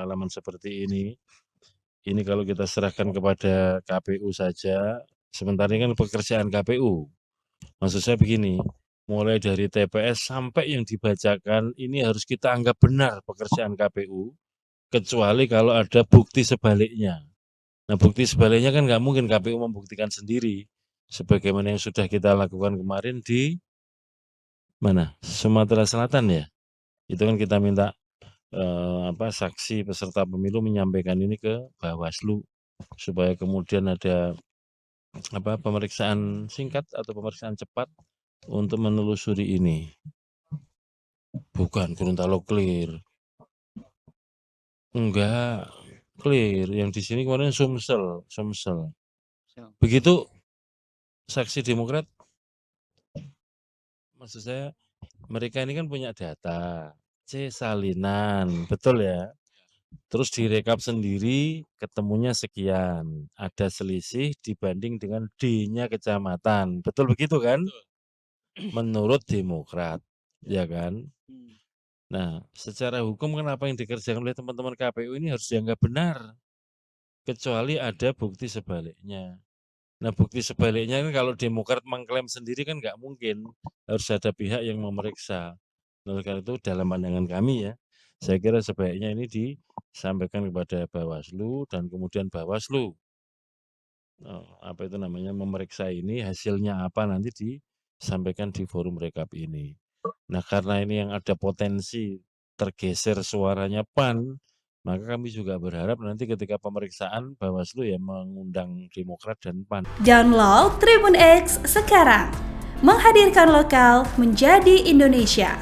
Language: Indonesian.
pengalaman seperti ini kalau kita serahkan kepada KPU saja, sementara ini kan pekerjaan KPU. Maksud saya begini, mulai dari TPS sampai yang dibacakan ini harus kita anggap benar pekerjaan KPU, kecuali kalau ada bukti sebaliknya. Nah, bukti sebaliknya kan nggak mungkin KPU membuktikan sendiri, sebagaimana yang sudah kita lakukan kemarin di mana? Sumatera Selatan ya. Itu kan kita minta saksi peserta pemilu menyampaikan ini ke Bawaslu supaya kemudian ada pemeriksaan singkat atau pemeriksaan cepat untuk menelusuri ini. Bukan Gorontalo clear. Enggak, clear. Yang di sini kemarin Sumsel. Begitu saksi Demokrat, maksud saya mereka ini kan punya data, C salinan, betul ya? Terus direkap sendiri, ketemunya sekian. Ada selisih dibanding dengan D-nya kecamatan. Betul begitu kan? Menurut Demokrat, ya kan? Nah, secara hukum kan apa yang dikerjakan oleh teman-teman KPU ini harus dianggap benar. Kecuali ada bukti sebaliknya. Nah, bukti sebaliknya kan kalau Demokrat mengklaim sendiri kan nggak mungkin. Harus ada pihak yang memeriksa. Oleh karena itu dalam pandangan kami ya, saya kira sebaiknya ini disampaikan kepada Bawaslu dan kemudian Bawaslu memeriksa ini hasilnya apa nanti disampaikan di forum rekap ini. Nah, karena ini yang ada potensi tergeser suaranya PAN, maka kami juga berharap nanti ketika pemeriksaan Bawaslu ya mengundang Demokrat dan PAN. Download Tribun X sekarang, menghadirkan lokal menjadi Indonesia.